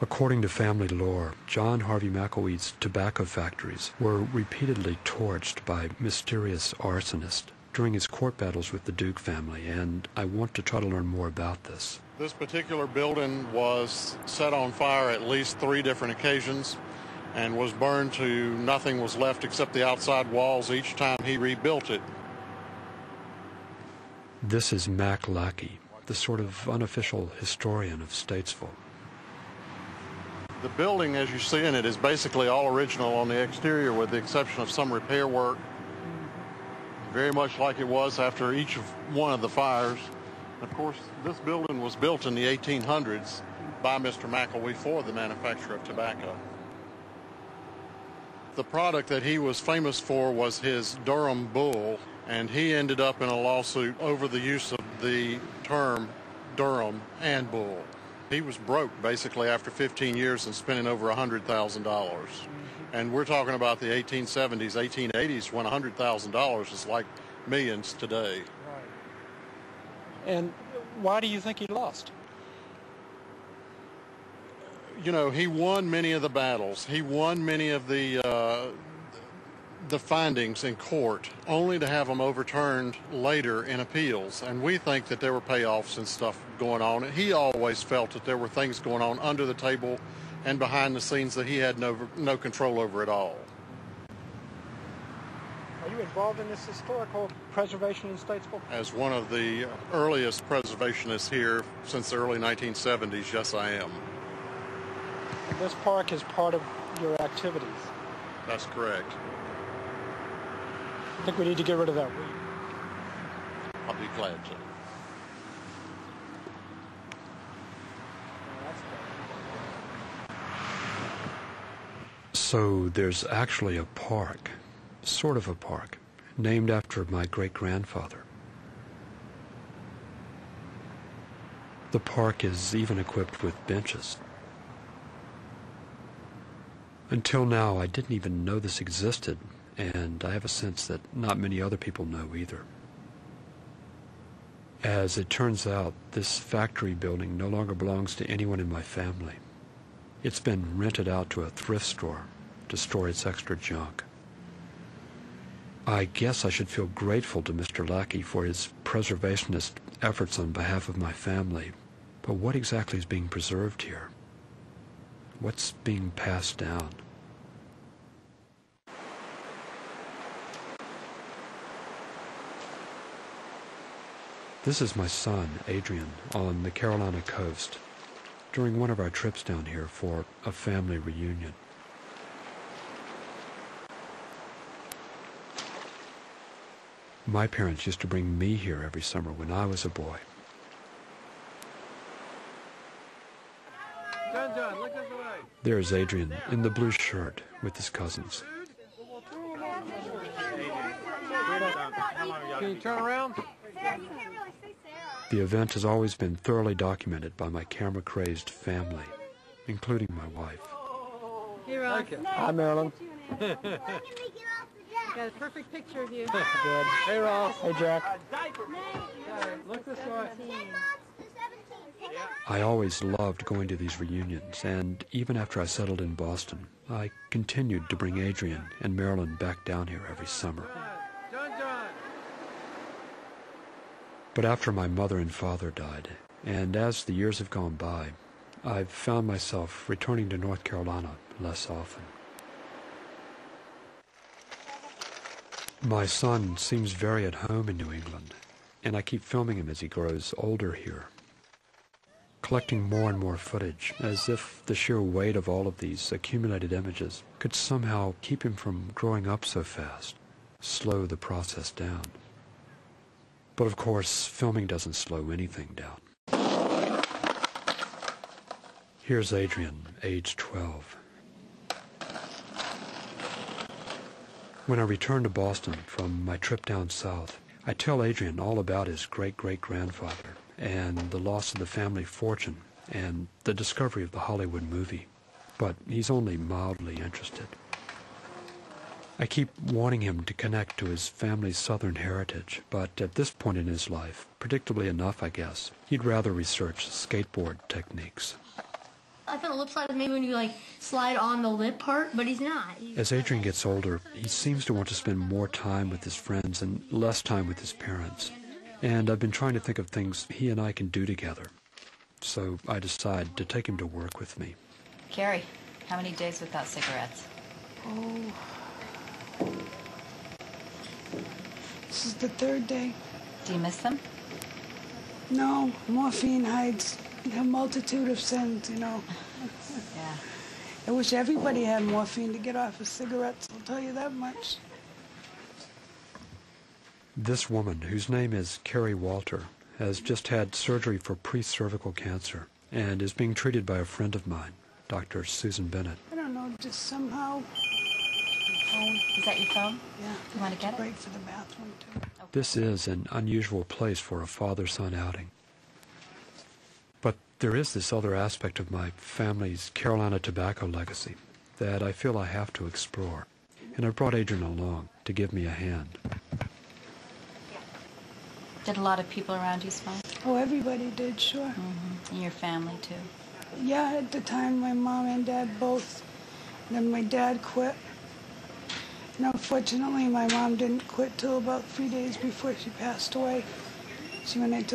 According to family lore, John Harvey McElwee's tobacco factories were repeatedly torched by mysterious arsonists during his court battles with the Duke family, and I want to try to learn more about this. This particular building was set on fire at least 3 different occasions and was burned to nothing was left except the outside walls each time he rebuilt it. This is Mac Lackey, the sort of unofficial historian of Statesville. The building, as you see in it, is basically all original on the exterior with the exception of some repair work. Very much like it was after each of one of the fires. Of course, this building was built in the 1800s by Mr. McElwee for the manufacture of tobacco. The product that he was famous for was his Durham bull, and he ended up in a lawsuit over the use of the term Durham and bull. He was broke basically after 15 years and spending over $100,000. And we're talking about the 1870s, 1880s, when $100,000 is like millions today. Right. And why do you think he lost? You know, he won many of the battles. He won many of the findings in court, only to have them overturned later in appeals. And we think that there were payoffs and stuff going on. And he always felt that there were things going on under the table and behind the scenes that he had no control over at all. Are you involved in this historical preservation in Statesville? As one of the earliest preservationists here since the early 1970s, yes, I am. And this park is part of your activities? That's correct. I think we need to get rid of that weed. I'll be glad to. So there's actually a park, sort of a park, named after my great-grandfather. The park is even equipped with benches. Until now, I didn't even know this existed, and I have a sense that not many other people know either. As it turns out, this factory building no longer belongs to anyone in my family. It's been rented out to a thrift store to store its extra junk. I guess I should feel grateful to Mr. Lackey for his preservationist efforts on behalf of my family, but what exactly is being preserved here? What's being passed down? This is my son, Adrian, on the Carolina coast, during one of our trips down here for a family reunion. My parents used to bring me here every summer when I was a boy. John, look this way. There's Adrian in the blue shirt with his cousins. Can you turn around? The event has always been thoroughly documented by my camera-crazed family, including my wife. Hey, Ross. Hi, Marilyn. Got a perfect picture of you. Good. Hey, Ross. Hey, Jack. Look this way. I always loved going to these reunions, and even after I settled in Boston, I continued to bring Adrian and Marilyn back down here every summer. John. But after my mother and father died, and as the years have gone by, I've found myself returning to North Carolina less often. My son seems very at home in New England, and I keep filming him as he grows older here, collecting more and more footage, as if the sheer weight of all of these accumulated images could somehow keep him from growing up so fast, slow the process down. But of course, filming doesn't slow anything down. Here's Adrian, age 12. When I return to Boston from my trip down south, I tell Adrian all about his great-great-grandfather and the loss of the family fortune and the discovery of the Hollywood movie, but he's only mildly interested. I keep wanting him to connect to his family's Southern heritage, but at this point in his life, predictably enough, I guess, he'd rather research skateboard techniques. I thought a lip slide was maybe when you like slide on the lip part, but he's not. As Adrian gets older, he seems to want to spend more time with his friends and less time with his parents. And I've been trying to think of things he and I can do together. So I decide to take him to work with me. Carrie, how many days without cigarettes? Oh. This is the third day. Do you miss them? No, morphine hides a multitude of sins, you know. Yeah. I wish everybody had morphine to get off of cigarettes, I'll tell you that much. This woman, whose name is Carrie Walter, has just had surgery for pre-cervical cancer and is being treated by a friend of mine, Dr. Susan Bennett. I don't know, just somehow. Phone. Is that your phone? Yeah. You want to get it? Break for the bathroom, too. This is an unusual place for a father-son outing. But there is this other aspect of my family's Carolina tobacco legacy that I feel I have to explore. And I brought Adrian along to give me a hand. Did a lot of people around you smoke? Oh, everybody did, sure. Mm-hmm. And your family, too? Yeah, at the time, my mom and dad both. Then my dad quit. And unfortunately, my mom didn't quit till about 3 days before she passed away. She went into